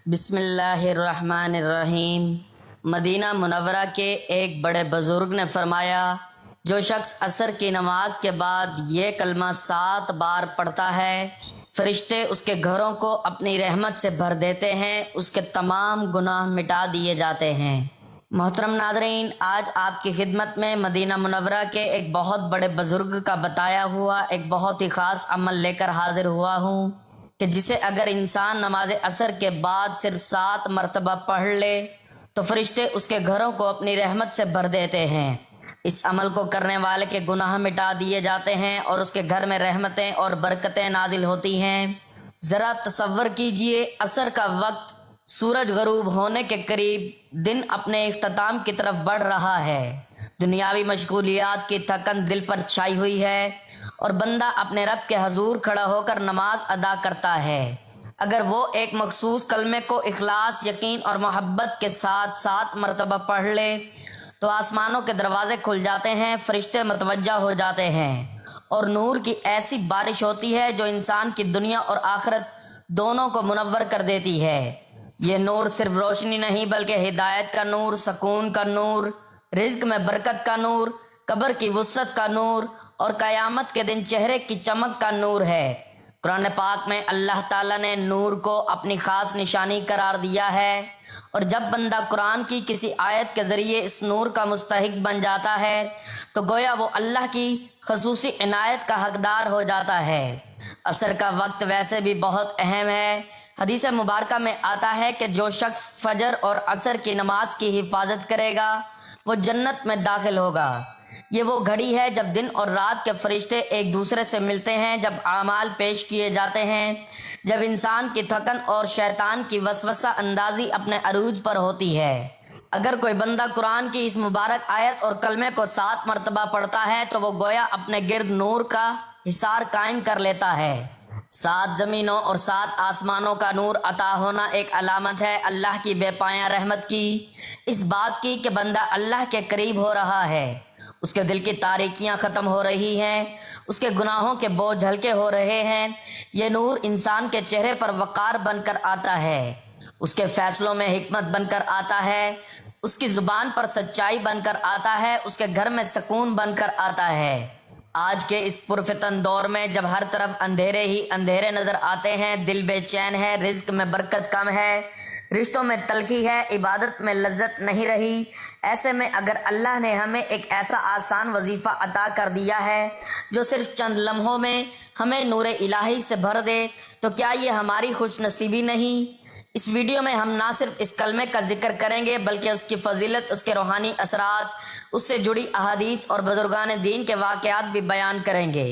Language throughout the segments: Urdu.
بسم اللہ الرحمن الرحیم۔ مدینہ منورہ کے ایک بڑے بزرگ نے فرمایا، جو شخص عصر کی نماز کے بعد یہ کلمہ 7 بار پڑھتا ہے، فرشتے اس کے گھروں کو اپنی رحمت سے بھر دیتے ہیں، اس کے تمام گناہ مٹا دیے جاتے ہیں۔ محترم ناظرین، آج آپ کی خدمت میں مدینہ منورہ کے ایک بہت بڑے بزرگ کا بتایا ہوا ایک بہت ہی خاص عمل لے کر حاضر ہوا ہوں کہ جسے اگر انسان نماز عصر کے بعد صرف 7 مرتبہ پڑھ لے تو فرشتے اس کے گھروں کو اپنی رحمت سے بھر دیتے ہیں۔ اس عمل کو کرنے والے کے گناہ مٹا دیے جاتے ہیں اور اس کے گھر میں رحمتیں اور برکتیں نازل ہوتی ہیں۔ ذرا تصور کیجئے، عصر کا وقت، سورج غروب ہونے کے قریب، دن اپنے اختتام کی طرف بڑھ رہا ہے، دنیاوی مشغولیات کی تھکن دل پر چھائی ہوئی ہے اور بندہ اپنے رب کے حضور کھڑا ہو کر نماز ادا کرتا ہے۔ اگر وہ ایک مخصوص کلمے کو اخلاص، یقین اور محبت کے ساتھ 7 مرتبہ پڑھ لے تو آسمانوں کے دروازے کھل جاتے ہیں، فرشتے متوجہ ہو جاتے ہیں اور نور کی ایسی بارش ہوتی ہے جو انسان کی دنیا اور آخرت دونوں کو منور کر دیتی ہے۔ یہ نور صرف روشنی نہیں بلکہ ہدایت کا نور، سکون کا نور، رزق میں برکت کا نور، قبر کی وسعت کا نور اور قیامت کے دن چہرے کی چمک کا نور ہے۔ قرآن پاک میں اللہ تعالیٰ نے نور کو اپنی خاص نشانی قرار دیا ہے، اور جب بندہ قرآن کی کسی آیت کے ذریعے اس نور کا مستحق بن جاتا ہے تو گویا وہ اللہ کی خصوصی عنایت کا حقدار ہو جاتا ہے۔ عصر کا وقت ویسے بھی بہت اہم ہے۔ حدیث مبارکہ میں آتا ہے کہ جو شخص فجر اور عصر کی نماز کی حفاظت کرے گا وہ جنت میں داخل ہوگا۔ یہ وہ گھڑی ہے جب دن اور رات کے فرشتے ایک دوسرے سے ملتے ہیں، جب اعمال پیش کیے جاتے ہیں، جب انسان کی تھکن اور شیطان کی وسوسہ اندازی اپنے عروج پر ہوتی ہے۔ اگر کوئی بندہ قرآن کی اس مبارک آیت اور کلمے کو 7 مرتبہ پڑھتا ہے تو وہ گویا اپنے گرد نور کا حصار قائم کر لیتا ہے۔ 7 زمینوں اور 7 آسمانوں کا نور عطا ہونا ایک علامت ہے اللہ کی بے پایاں رحمت کی، اس بات کی کہ بندہ اللہ کے قریب ہو رہا ہے، اس کے دل کی تاریکیاں ختم ہو رہی ہیں، اس کے گناہوں کے بوجھ ہلکے ہو رہے ہیں۔ یہ نور انسان کے چہرے پر وقار بن کر آتا ہے، اس کے فیصلوں میں حکمت بن کر آتا ہے، اس کی زبان پر سچائی بن کر آتا ہے، اس کے گھر میں سکون بن کر آتا ہے۔ آج کے اس پرفتن دور میں جب ہر طرف اندھیرے ہی اندھیرے نظر آتے ہیں، دل بے چین ہے، رزق میں برکت کم ہے، رشتوں میں تلخی ہے، عبادت میں لذت نہیں رہی، ایسے میں اگر اللہ نے ہمیں ایک ایسا آسان وظیفہ عطا کر دیا ہے جو صرف چند لمحوں میں ہمیں نور الہی سے بھر دے تو کیا یہ ہماری خوش نصیبی نہیں؟ اس ویڈیو میں ہم نہ صرف اس کلمے کا ذکر کریں گے بلکہ اس کی فضیلت، اس کے روحانی اثرات، اس سے جڑی احادیث اور بزرگان دین کے واقعات بھی بیان کریں گے۔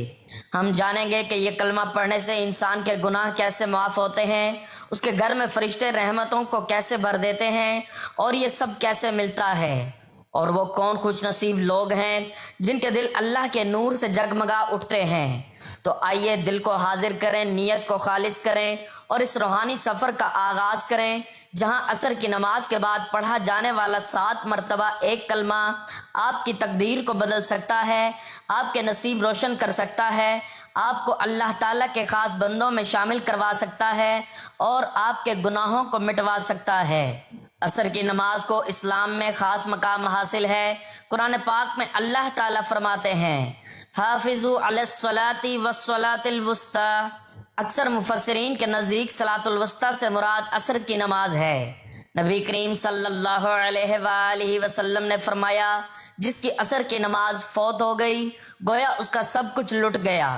ہم جانیں گے کہ یہ کلمہ پڑھنے سے انسان کے گناہ کیسے معاف ہوتے ہیں، اس کے گھر میں فرشتے رحمتوں کو کیسے بھر دیتے ہیں اور یہ سب کیسے ملتا ہے، اور وہ کون خوش نصیب لوگ ہیں جن کے دل اللہ کے نور سے جگمگا اٹھتے ہیں۔ تو آئیے دل کو حاضر کریں، نیت کو خالص کریں اور اس روحانی سفر کا آغاز کریں جہاں عصر کی نماز کے بعد پڑھا جانے والا 7 مرتبہ ایک کلمہ آپ کی تقدیر کو بدل سکتا ہے، آپ کے نصیب روشن کر سکتا ہے، آپ کو اللہ تعالیٰ کے خاص بندوں میں شامل کروا سکتا ہے اور آپ کے گناہوں کو مٹوا سکتا ہے۔ عصر کی نماز کو اسلام میں خاص مقام حاصل ہے۔ قرآن پاک میں اللہ تعالیٰ فرماتے ہیں، حافظوا علی الصلاۃ والصلاۃ الوسطی۔ اکثر مفسرین کے نزدیک صلاۃ الوسطی سے مراد عصر کی نماز ہے۔ نبی کریم صلی اللہ علیہ وآلہ وسلم نے فرمایا، جس کی عصر کی نماز فوت ہو گئی گویا اس کا سب کچھ لٹ گیا۔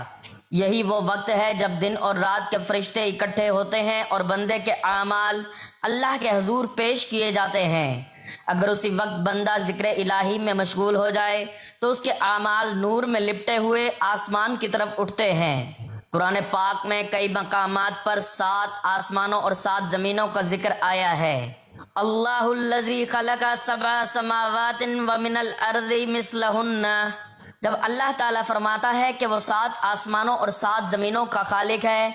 یہی وہ وقت ہے جب دن اور رات کے فرشتے اکٹھے ہوتے ہیں اور بندے کے اعمال اللہ کے حضور پیش کیے جاتے ہیں۔ اگر اسی وقت بندہ ذکر الہی میں مشغول ہو جائے تو اس کے اعمال نور میں لپٹے ہوئے آسمان کی طرف اٹھتے ہیں۔ قرآن پاک میں کئی مقامات پر 7 آسمانوں اور 7 زمینوں کا ذکر آیا ہے۔ اللہ الذی خلق 7 سماوات ومن الارض مثلہن۔ جب اللہ تعالیٰ فرماتا ہے کہ وہ 7 آسمانوں اور 7 زمینوں کا خالق ہے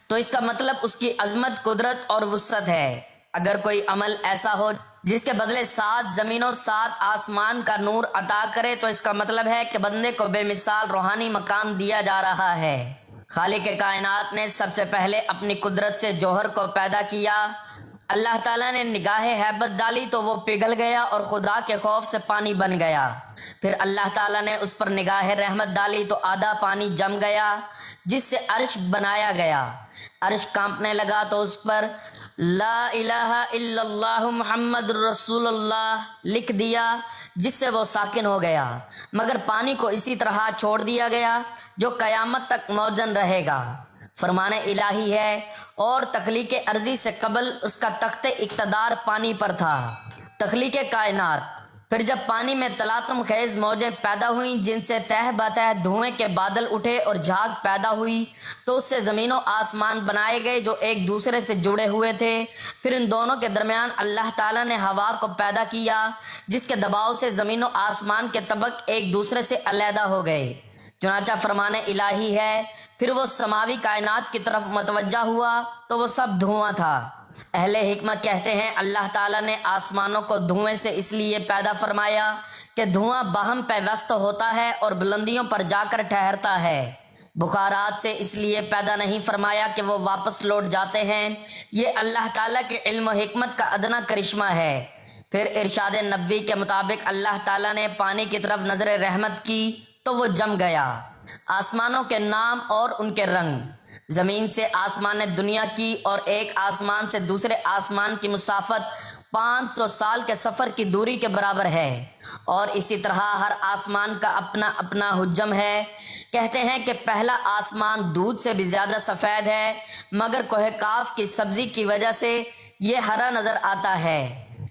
تو اس کا مطلب اس کی عظمت، قدرت اور وسعت ہے۔ اگر کوئی عمل ایسا ہو جس کے بدلے 7 زمینوں 7 آسمان کا نور عطا کرے تو اس کا مطلب ہے کہ بندے کو بے مثال روحانی مقام دیا جا رہا ہے۔ خالق کائنات نے سب سے پہلے اپنی قدرت سے جوہر کو پیدا کیا، اللہ تعالیٰ نے نگاہ ہیبت ڈالی تو وہ پگھل گیا اور خدا کے خوف سے پانی بن گیا۔ پھر اللہ تعالیٰ نے اس پر نگاہ رحمت ڈالی تو آدھا پانی جم گیا جس سے عرش بنایا گیا۔ عرش کانپنے لگا تو اس پر لا الہ الا اللہ محمد رسول اللہ لکھ دیا جس سے وہ ساکن ہو گیا، مگر پانی کو اسی طرح چھوڑ دیا گیا جو قیامت تک موزن رہے گا۔ فرمان الہی ہے، اور تخلیق ارضی سے قبل اس کا تخت اقتدار پانی پر تھا۔ تخلیق کائنات۔ پھر جب پانی میں تلاطم خیز موجیں پیدا ہوئیں جن سے تہ بتہ دھوئیں کے بادل اٹھے اور جھاگ پیدا ہوئی، تو اس سے زمین و آسمان بنائے گئے جو ایک دوسرے سے جڑے ہوئے تھے۔ پھر ان دونوں کے درمیان اللہ تعالیٰ نے ہوا کو پیدا کیا جس کے دباؤ سے زمین و آسمان کے طبق ایک دوسرے سے علیحدہ ہو گئے۔ چنانچہ فرمان الہی ہے، پھر وہ سماوی کائنات کی طرف متوجہ ہوا تو وہ سب دھواں تھا۔ اہل حکمت کہتے ہیں اللہ تعالیٰ نے آسمانوں کو دھوئیں سے اس لیے پیدا فرمایا کہ دھواں باہم پیوست ہوتا ہے اور بلندیوں پر جا کر ٹھہرتا ہے۔ بخارات سے اس لیے پیدا نہیں فرمایا کہ وہ واپس لوٹ جاتے ہیں، یہ اللہ تعالیٰ کے علم و حکمت کا ادنا کرشمہ ہے۔ پھر ارشاد نبوی کے مطابق اللہ تعالیٰ نے پانی کی طرف نظر رحمت کی تو وہ جم گیا۔ آسمانوں کے نام اور ان کے رنگ۔ زمین سے آسمان دنیا کی اور ایک آسمان سے دوسرے آسمان کی مسافت 500 سال کے سفر کی دوری کے برابر ہے، اور اسی طرح ہر آسمان کا اپنا اپنا حجم ہے۔ کہتے ہیں کہ پہلا آسمان دودھ سے بھی زیادہ سفید ہے، مگر کوہ کاف کی سبزی کی وجہ سے یہ ہرا نظر آتا ہے۔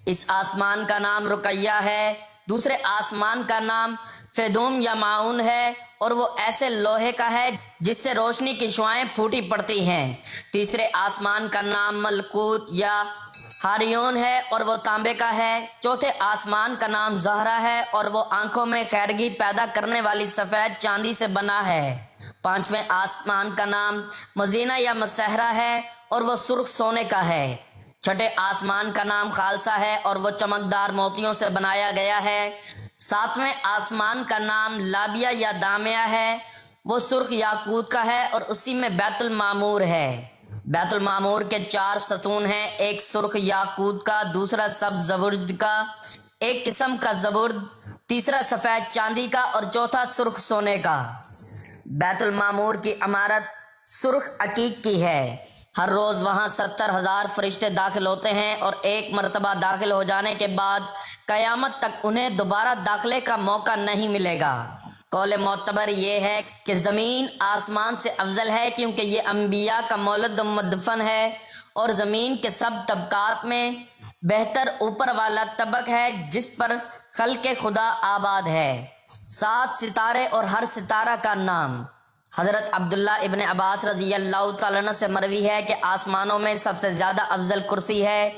اس آسمان کا نام رقیہ ہے، دوسرے آسمان کا نام فیدوم یا معاون ہے، اور وہ ایسے لوہے کا ہے جس سے روشنی کی شعاعیں پھوٹی پڑتی ہیں۔ تیسرے آسمان کا نام ملکوت یا ہاریون ہے اور وہ تانبے کا ہے۔ چوتھے آسمان کا نام زہرہ ہے اور وہ آنکھوں میں خیرگی پیدا کرنے والی سفید چاندی سے بنا ہے۔ پانچویں آسمان کا نام مزینہ یا مسحرہ ہے اور وہ سرخ سونے کا ہے۔ چھٹے آسمان کا نام خالصہ ہے اور وہ چمکدار موتیوں سے بنایا گیا ہے۔ ساتویں آسمان کا نام لابیہ یا دامیہ ہے، وہ سرخ یاقوت کا ہے اور اسی میں بیت المعمور ہے۔ بیت المعمور کے 4 ستون ہیں، ایک سرخ یاقوت کا، دوسرا سبز زبرجد کا، ایک قسم کا زبرد، تیسرا سفید چاندی کا اور چوتھا سرخ سونے کا۔ بیت المعمور کی عمارت سرخ عقیق کی ہے۔ ہر روز وہاں 70,000 فرشتے داخل ہوتے ہیں، اور ایک مرتبہ داخل ہو جانے کے بعد قیامت تک انہیں دوبارہ داخلے کا موقع نہیں ملے گا۔ قول معتبر یہ ہے کہ زمین آسمان سے افضل ہے کیونکہ یہ انبیاء کا مولد و مدفن ہے، اور زمین کے سب طبقات میں بہتر اوپر والا طبق ہے جس پر خلق خدا آباد ہے۔ 7 ستارے اور ہر ستارہ کا نام۔ حضرت عبداللہ ابن عباس رضی اللہ تعالیٰ عنہ سے مروی ہے کہ آسمانوں میں سب سے زیادہ افضل کرسی ہے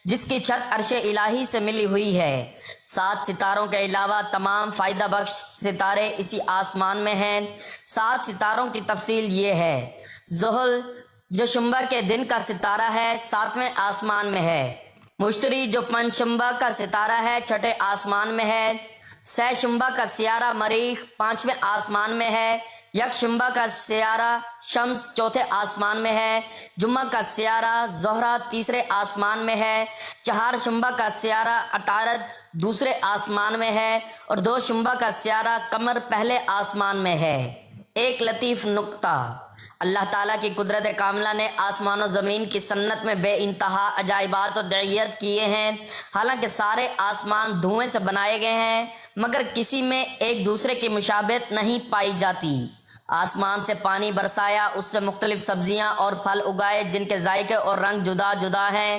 جس کی چھت عرش الہی سے ملی ہوئی ہے۔ 7 ستاروں کے علاوہ تمام فائدہ بخش ستارے اسی آسمان میں ہیں۔ 7 ستاروں کی تفصیل یہ ہے: زحل جو شنبہ کے دن کا ستارہ ہے 7ویں آسمان میں ہے۔ مشتری جو پنجشنبہ کا ستارہ ہے 6ٹھے آسمان میں ہے۔ سہ شنبہ کا سیارہ مریخ 5ویں آسمان میں ہے۔ یک شنبہ کا سیارہ شمس 4تھے آسمان میں ہے۔ جمعہ کا سیارہ زہرہ 3رے آسمان میں ہے۔ چہار شنبہ کا سیارہ عطارد 2 آسمان میں ہے، اور 2 شنبہ کا سیارہ قمر 1 آسمان میں ہے۔ ایک لطیف نکتہ: اللہ تعالیٰ کی قدرت کاملہ نے آسمان و زمین کی صنعت میں بے انتہا عجائبات و دعیت کیے ہیں۔ حالانکہ سارے آسمان دھوئیں سے بنائے گئے ہیں، مگر کسی میں ایک دوسرے کی مشابہت نہیں پائی جاتی۔ آسمان سے پانی برسایا، اس سے مختلف سبزیاں اور پھل اگائے جن کے ذائقے اور رنگ جدا جدا ہیں۔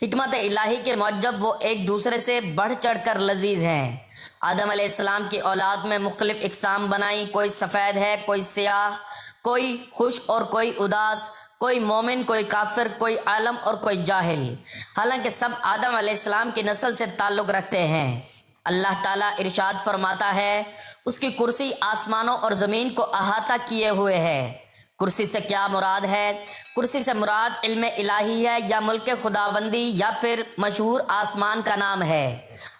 حکمت الہی کے موجب وہ ایک دوسرے سے بڑھ چڑھ کر لذیذ ہیں۔ آدم علیہ السلام کی اولاد میں مختلف اقسام بنائیں، کوئی سفید ہے، کوئی سیاہ، کوئی خوش اور کوئی اداس، کوئی مومن، کوئی کافر، کوئی عالم اور کوئی جاہل، حالانکہ سب آدم علیہ السلام کی نسل سے تعلق رکھتے ہیں۔ اللہ تعالیٰ ارشاد فرماتا ہے، اس کی کرسی آسمانوں اور زمین کو احاطہ کیے ہوئے ہے۔ کرسی سے کیا مراد ہے؟ کرسی سے مراد علم الہی ہے، یا ملک خداوندی، یا پھر مشہور آسمان کا نام ہے۔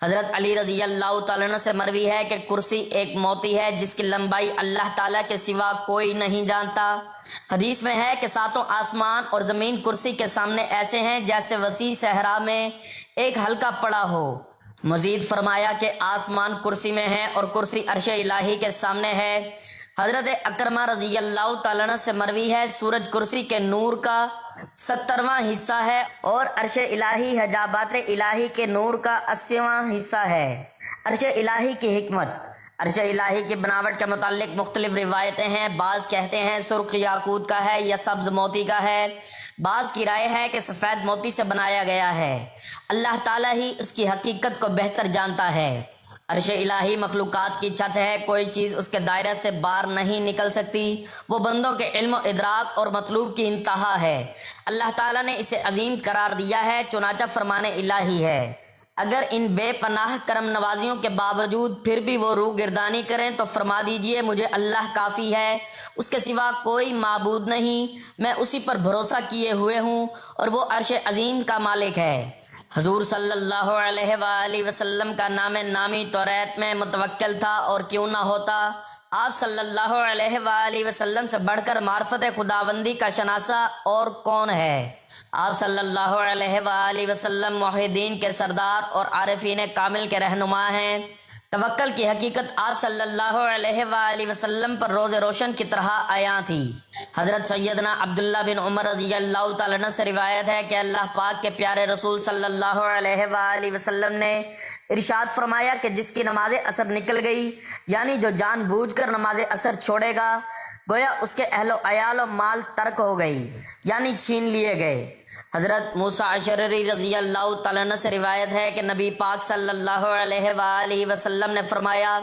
حضرت علی رضی اللہ تعالیٰ عنہ سے مروی ہے کہ کرسی ایک موتی ہے جس کی لمبائی اللہ تعالیٰ کے سوا کوئی نہیں جانتا۔ حدیث میں ہے کہ ساتوں آسمان اور زمین کرسی کے سامنے ایسے ہیں جیسے وسیع صحرا میں ایک حلقہ پڑا ہو۔ مزید فرمایا کہ آسمان کرسی میں ہے اور کرسی عرش الہی کے سامنے ہے۔ حضرت اکرمہ رضی اللہ تعالیٰ عنہ سے مروی ہے سورج کرسی کے نور کا 70واں حصہ ہے اور عرش الہی حجابات الہی کے نور کا 80واں حصہ ہے۔ عرش الہی کی حکمت۔ عرش الہی کی بناوٹ کے متعلق مختلف روایتیں ہیں۔ بعض کہتے ہیں سرخ یاقوت کا ہے یا سبز موتی کا ہے، بعض کی رائے ہے کہ سفید موتی سے بنایا گیا ہے۔ اللہ تعالیٰ ہی اس کی حقیقت کو بہتر جانتا ہے۔ عرش الہی مخلوقات کی چھت ہے، کوئی چیز اس کے دائرے سے باہر نہیں نکل سکتی، وہ بندوں کے علم و ادراک اور مطلوب کی انتہا ہے۔ اللہ تعالیٰ نے اسے عظیم قرار دیا ہے، چنانچہ فرمان الہی ہے۔ اگر ان بے پناہ کرم نوازیوں کے باوجود پھر بھی وہ روح گردانی کریں تو فرما دیجئے مجھے اللہ کافی ہے، اس کے سوا کوئی معبود نہیں، میں اسی پر بھروسہ کیے ہوئے ہوں اور وہ عرش عظیم کا مالک ہے۔ حضور صلی اللہ علیہ وآلہ وسلم کا نام نامی توریت میں متوکل تھا، اور کیوں نہ ہوتا۔ آپ صلی اللہ علیہ وآلہ وسلم سے بڑھ کر معرفت خداوندی کا شناسہ اور کون ہے؟ آپ صلی اللہ علیہ وآلہ وسلم موحدین کے سردار اور عارفین کامل کے رہنما ہیں۔ توکل کی حقیقت آپ صلی اللہ علیہ وآلہ وسلم پر روز روشن کی طرح عیاں تھی۔ حضرت سیدنا عبداللہ بن عمر رضی اللہ تعالیٰ عنہ سے روایت ہے کہ اللہ پاک کے پیارے رسول صلی اللہ علیہ وآلہ وسلم نے ارشاد فرمایا کہ جس کی نماز عصر نکل گئی، یعنی جو جان بوجھ کر نماز عصر چھوڑے گا، گویا اس کے اہل و عیال و مال ترک ہو گئی، یعنی چھین لیے گئے۔ حضرت موسیٰ اشعری رضی اللہ تعالیٰ عنہ سے روایت ہے کہ نبی پاک صلی اللہ علیہ وآلہ وسلم نے فرمایا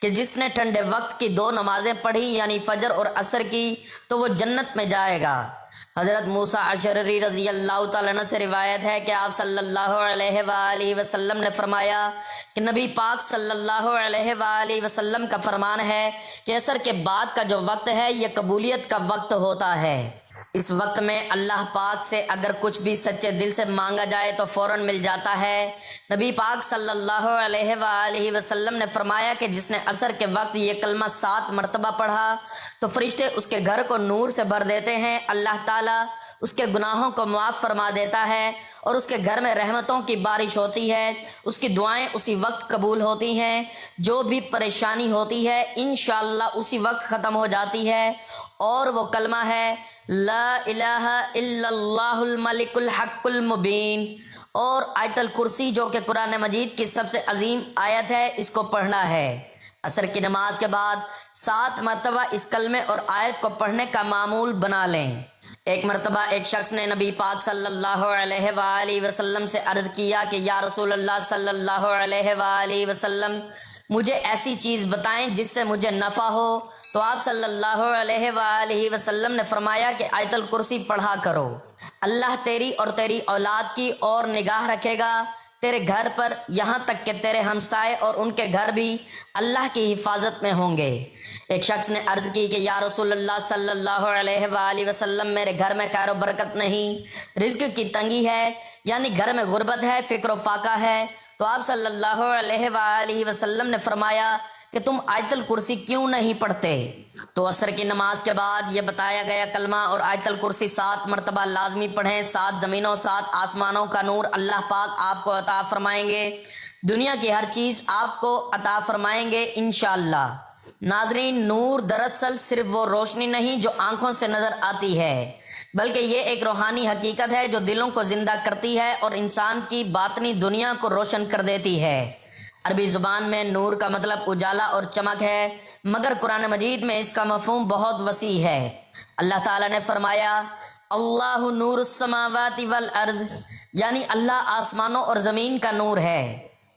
کہ جس نے ٹھنڈے وقت کی 2 نمازیں پڑھی، یعنی فجر اور عصر کی، تو وہ جنت میں جائے گا۔ حضرت موسیٰ اشعری رضی اللہ تعالیٰ عنہ سے روایت ہے کہ آپ صلی اللہ علیہ وآلہ وسلم نے فرمایا کہ نبی پاک صلی اللہ علیہ وآلہ وسلم کا فرمان ہے کہ عصر کے بعد کا جو وقت ہے یہ قبولیت کا وقت ہوتا ہے۔ اس وقت میں اللہ پاک سے اگر کچھ بھی سچے دل سے مانگا جائے تو فوراً مل جاتا ہے۔ نبی پاک صلی اللہ علیہ وآلہ وسلم نے فرمایا کہ جس نے عصر کے وقت یہ کلمہ 7 مرتبہ پڑھا تو فرشتے اس کے گھر کو نور سے بھر دیتے ہیں، اللہ تعالیٰ اس کے گناہوں کو معاف فرما دیتا ہے اور اس کے گھر میں رحمتوں کی بارش ہوتی ہے، اس کی دعائیں اسی وقت قبول ہوتی ہیں، جو بھی پریشانی ہوتی ہے انشاءاللہ اسی وقت ختم ہو جاتی ہے، اور وہ کلمہ ہے لا الہ الا اللہ الملک الحق المبین، اور آیت الکرسی جو کہ قرآن مجید کی سب سے عظیم آیت ہے، اس کو پڑھنا ہے۔ عصر کی نماز کے بعد 7 مرتبہ اس کلمے اور آیت کو پڑھنے کا معمول بنا لیں۔ ایک مرتبہ ایک شخص نے نبی پاک صلی اللہ علیہ وآلہ وسلم سے عرض کیا کہ یا رسول اللہ صلی اللہ علیہ وآلہ وسلم، مجھے ایسی چیز بتائیں جس سے مجھے نفع ہو، تو آپ صلی اللہ علیہ وآلہ وسلم نے فرمایا کہ آیت الکرسی پڑھا کرو، اللہ تیری اور تیری اولاد کی اور نگاہ رکھے گا، تیرے گھر پر، یہاں تک کہ تیرے ہمسائے اور ان کے گھر بھی اللہ کی حفاظت میں ہوں گے۔ ایک شخص نے عرض کی کہ یا رسول اللہ صلی اللہ علیہ وآلہ وسلم، میرے گھر میں خیر و برکت نہیں، رزق کی تنگی ہے، یعنی گھر میں غربت ہے، فقر و فاقہ ہے۔ تو آپ صلی اللہ علیہ وآلہ وسلم نے فرمایا کہ تم آیت الکرسی کیوں نہیں پڑھتے؟ تو عصر کی نماز کے بعد یہ بتایا گیا کلمہ اور آیت الکرسی 7 مرتبہ لازمی پڑھیں۔ 7 زمینوں 7 آسمانوں کا نور اللہ پاک آپ کو عطا فرمائیں گے، دنیا کی ہر چیز آپ کو عطا فرمائیں گے انشاءاللہ۔ ناظرین، نور دراصل صرف وہ روشنی نہیں جو آنکھوں سے نظر آتی ہے، بلکہ یہ ایک روحانی حقیقت ہے جو دلوں کو زندہ کرتی ہے اور انسان کی باطنی دنیا کو روشن کر دیتی ہے۔ عربی زبان میں نور کا مطلب اجالا اور چمک ہے، مگر قرآن مجید میں اس کا مفہوم بہت وسیع ہے۔ اللہ تعالیٰ نے فرمایا اللہ نور السماوات والارض، یعنی اللہ آسمانوں اور زمین کا نور ہے۔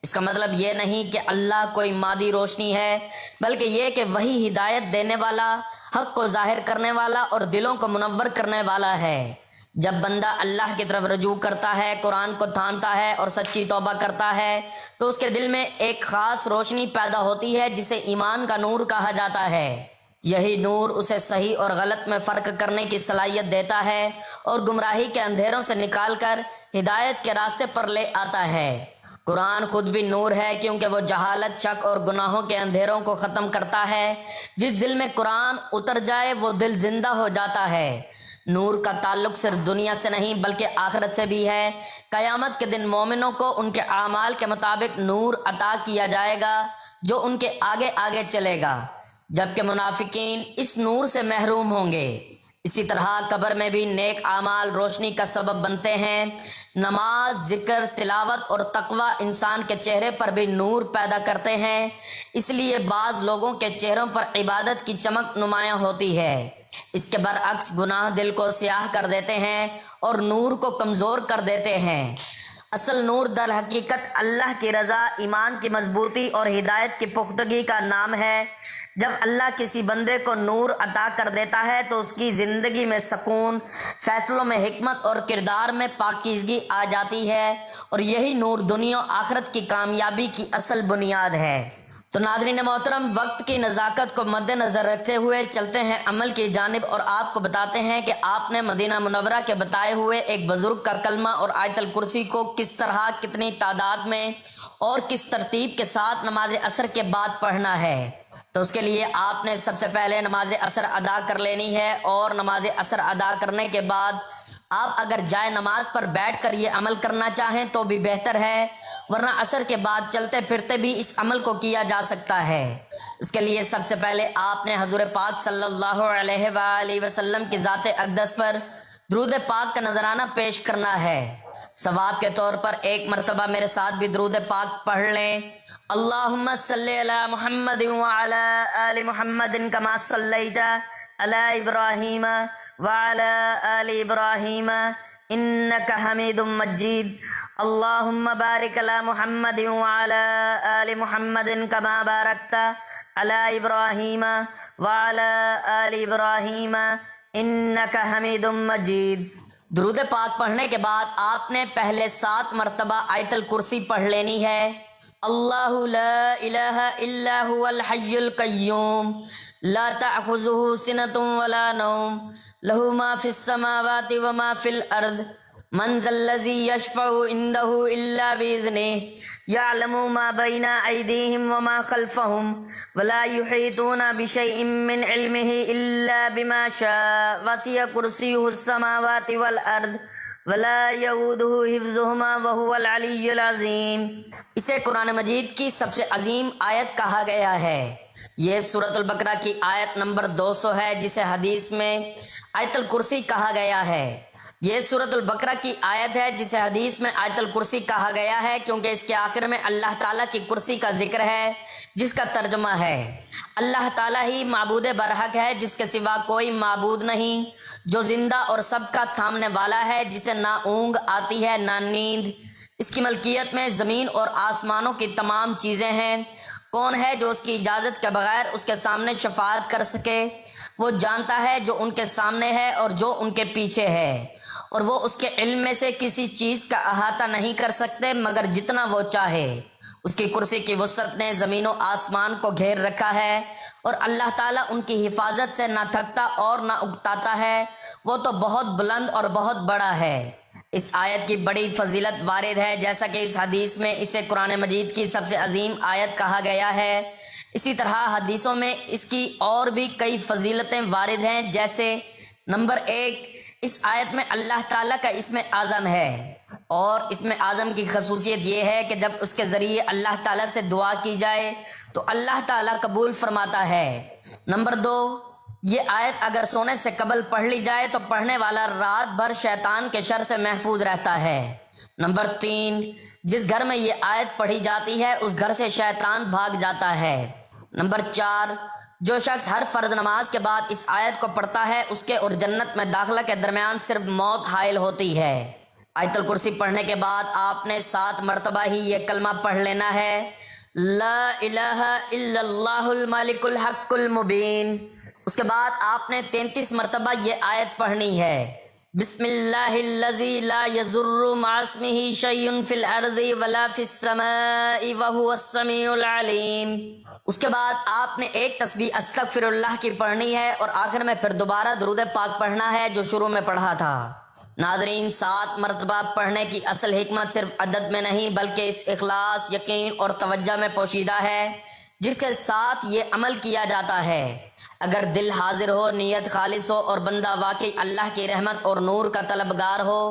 اس کا مطلب یہ نہیں کہ اللہ کوئی مادی روشنی ہے، بلکہ یہ کہ وہی ہدایت دینے والا، حق کو ظاہر کرنے والا اور دلوں کو منور کرنے والا ہے۔ جب بندہ اللہ کی طرف رجوع کرتا ہے، قرآن کو تھامتا ہے اور سچی توبہ کرتا ہے تو اس کے دل میں ایک خاص روشنی پیدا ہوتی ہے جسے ایمان کا نور کہا جاتا ہے۔ یہی نور اسے صحیح اور غلط میں فرق کرنے کی صلاحیت دیتا ہے اور گمراہی کے اندھیروں سے نکال کر ہدایت کے راستے پر لے آتا ہے۔ قرآن خود بھی نور ہے، کیونکہ وہ جہالت، شک اور گناہوں کے اندھیروں کو ختم کرتا ہے۔ جس دل میں قرآن اتر جائے وہ دل زندہ ہو جاتا ہے۔ نور کا تعلق صرف دنیا سے نہیں بلکہ آخرت سے بھی ہے۔ قیامت کے دن مومنوں کو ان کے اعمال کے مطابق نور عطا کیا جائے گا جو ان کے آگے آگے چلے گا، جبکہ منافقین اس نور سے محروم ہوں گے۔ اسی طرح قبر میں بھی نیک اعمال روشنی کا سبب بنتے ہیں۔ نماز، ذکر، تلاوت اور تقوی انسان کے چہرے پر بھی نور پیدا کرتے ہیں، اس لیے بعض لوگوں کے چہروں پر عبادت کی چمک نمایاں ہوتی ہے۔ اس کے برعکس گناہ دل کو سیاہ کر دیتے ہیں اور نور کو کمزور کر دیتے ہیں۔ اصل نور در حقیقت اللہ کی رضا، ایمان کی مضبوطی اور ہدایت کی پختگی کا نام ہے۔ جب اللہ کسی بندے کو نور عطا کر دیتا ہے تو اس کی زندگی میں سکون، فیصلوں میں حکمت اور کردار میں پاکیزگی آ جاتی ہے، اور یہی نور دنیا و آخرت کی کامیابی کی اصل بنیاد ہے۔ تو ناظرین محترم، وقت کی نزاکت کو مد نظر رکھتے ہوئے چلتے ہیں عمل کی جانب، اور آپ کو بتاتے ہیں کہ آپ نے مدینہ منورہ کے بتائے ہوئے ایک بزرگ کا کلمہ اور آیت الکرسی کو کس طرح، کتنی تعداد میں اور کس ترتیب کے ساتھ نماز عصر کے بعد پڑھنا ہے۔ تو اس کے لیے آپ نے سب سے پہلے نماز عصر ادا کر لینی ہے، اور نماز عصر ادا کرنے کے بعد آپ اگر جائے نماز پر بیٹھ کر یہ عمل کرنا چاہیں تو بھی بہتر ہے، ورنہ عصر کے بعد چلتے پھرتے بھی اس عمل کو کیا جا سکتا ہے۔ اس کے لیے سب سے پہلے آپ نے حضور پاک صلی اللہ علیہ وآلہ وسلم کی ذات اقدس پر درود پاک کا نذرانہ پیش کرنا ہے۔ ثواب کے طور پر ایک مرتبہ میرے ساتھ بھی درود پاک پڑھ لیں۔ اللہم صلی علی محمد وعلی آل محمد کما صلیت علی ابراہیم وعلی آل ابراہیم انک حمید مجید۔ اللہم بارک علی محمد وعلی آل محمد کما بارکت علی ابراہیم وعلی آل ابراہیم انک حمید مجید۔ درود پاک پڑھنے کے بعد آپ نے پہلے 7 مرتبہ آیت الکرسی پڑھ لینی ہے۔ اللہ لا الہ الا هو الحی القیوم لا تأخذہ سنۃ ولا نوم لہ ما فی السماوات وما فی الارض من ذا الذی یشفع عندہ الا بإذنہ یعلم ما بین ایدیہم وما خلفہم ولا یحیطون بشیء من علمہ الا بما شاء وسع کرسیہ السماوات والارض ولا یعودہ حفظہما وہو العلی العظیم۔ اسے قرآن مجید کی سب سے عظیم آیت کہا گیا ہے۔ یہ سورۃ البقرہ کی آیت نمبر 200 ہے، جسے حدیث میں آیت الکرسی کہا گیا ہے۔ یہ سورۃ البقرہ کی آیت ہے جسے حدیث میں آیت الکرسی کہا گیا ہے، کیونکہ اس کے آخر میں اللہ تعالیٰ کی کرسی کا ذکر ہے، جس کا ترجمہ ہے اللہ تعالیٰ ہی معبود برحق ہے، جس کے سوا کوئی معبود نہیں، جو زندہ اور سب کا تھامنے والا ہے، جسے نہ اونگ آتی ہے نہ نیند۔ اس کی ملکیت میں زمین اور آسمانوں کی تمام چیزیں ہیں۔ کون ہے جو اس کی اجازت کے بغیر اس کے سامنے شفاعت کر سکے؟ وہ جانتا ہے جو ان کے سامنے ہے اور جو ان کے پیچھے ہے، اور وہ اس کے علم میں سے کسی چیز کا احاطہ نہیں کر سکتے مگر جتنا وہ چاہے۔ اس کی کرسی کی وسعت نے زمین و آسمان کو گھیر رکھا ہے، اور اللہ تعالیٰ ان کی حفاظت سے نہ تھکتا اور نہ اکتاتا ہے۔ وہ تو بہت بلند اور بہت بڑا ہے۔ اس آیت کی بڑی فضیلت وارد ہے، جیسا کہ اس حدیث میں اسے قرآن مجید کی سب سے عظیم آیت کہا گیا ہے۔ اسی طرح حدیثوں میں اس کی اور بھی کئی فضیلتیں وارد ہیں، جیسے نمبر 1، اس آیت میں اللہ تعالیٰ کا اسم اعظم ہے، اور اسم اعظم کی خصوصیت یہ ہے کہ جب اس کے ذریعے اللہ تعالیٰ سے دعا کی جائے تو اللہ تعالیٰ قبول فرماتا ہے۔ نمبر 2، یہ آیت اگر سونے سے قبل پڑھ لی جائے تو پڑھنے والا رات بھر شیطان کے شر سے محفوظ رہتا ہے۔ نمبر 3، جس گھر میں یہ آیت پڑھی جاتی ہے اس گھر سے شیطان بھاگ جاتا ہے۔ نمبر 4، جو شخص ہر فرض نماز کے بعد اس آیت کو پڑھتا ہے اس کے اور جنت میں داخلہ کے درمیان صرف موت حائل ہوتی ہے۔ آیت الکرسی پڑھنے کے بعد آپ نے 7 مرتبہ ہی یہ کلمہ پڑھ لینا ہے، لا الہ الا اللہ الملک الحق المبین۔ اس کے بعد آپ نے 33 مرتبہ یہ آیت پڑھنی ہے، بسم اللہ الذی لا یضر مع اسمہ شیء فی الارض ولا فی السماء وہو السمیع العلیم۔ اس کے بعد آپ نے ایک تسبیح استغفر اللہ کی پڑھنی ہے، اور آخر میں پھر دوبارہ درود پاک پڑھنا ہے جو شروع میں پڑھا تھا۔ ناظرین، 7 مرتبہ پڑھنے کی اصل حکمت صرف عدد میں نہیں بلکہ اس اخلاص، یقین اور توجہ میں پوشیدہ ہے جس کے ساتھ یہ عمل کیا جاتا ہے۔ اگر دل حاضر ہو، نیت خالص ہو اور بندہ واقعی اللہ کی رحمت اور نور کا طلبگار ہو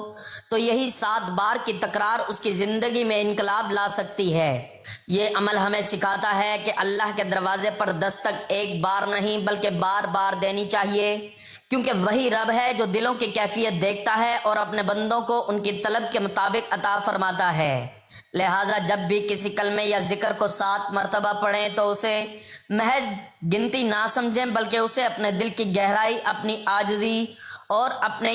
تو یہی 7 بار کی تکرار اس کی زندگی میں انقلاب لا سکتی ہے۔ یہ عمل ہمیں سکھاتا ہے کہ اللہ کے دروازے پر دستک ایک بار نہیں بلکہ بار بار دینی چاہیے، کیونکہ وہی رب ہے جو دلوں کی کیفیت دیکھتا ہے اور اپنے بندوں کو ان کی طلب کے مطابق عطا فرماتا ہے۔ لہٰذا جب بھی کسی کلمے یا ذکر کو 7 مرتبہ پڑھیں تو اسے محض گنتی نہ سمجھیں بلکہ اسے اپنے دل کی گہرائی، اپنی عاجزی اور اپنے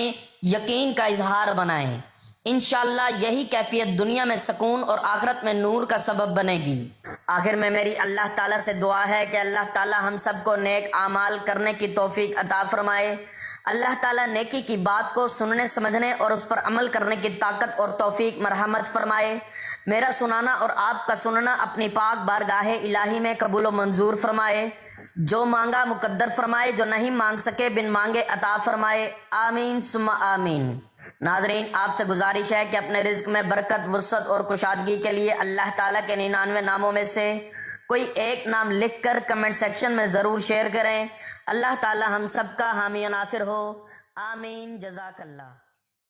یقین کا اظہار بنائیں۔ انشاءاللہ یہی کیفیت دنیا میں سکون اور آخرت میں نور کا سبب بنے گی۔ آخر میں میری اللہ تعالیٰ سے دعا ہے کہ اللہ تعالیٰ ہم سب کو نیک اعمال کرنے کی توفیق عطا فرمائے۔ اللہ تعالیٰ نیکی کی بات کو سننے، سمجھنے اور اس پر عمل کرنے کی طاقت اور توفیق مرحمت فرمائے۔ میرا سنانا اور آپ کا سننا اپنی پاک بارگاہ الہی میں قبول و منظور فرمائے۔ جو مانگا مقدر فرمائے، جو نہیں مانگ سکے بن مانگے عطا فرمائے۔ آمین ثم آمین۔ ناظرین، آپ سے گزارش ہے کہ اپنے رزق میں برکت، وسعت اور کشادگی کے لیے اللہ تعالیٰ کے 99 ناموں میں سے کوئی ایک نام لکھ کر کمنٹ سیکشن میں ضرور شیئر کریں۔ اللہ تعالیٰ ہم سب کا حامی و ناصر ہو۔ آمین۔ جزاک اللہ۔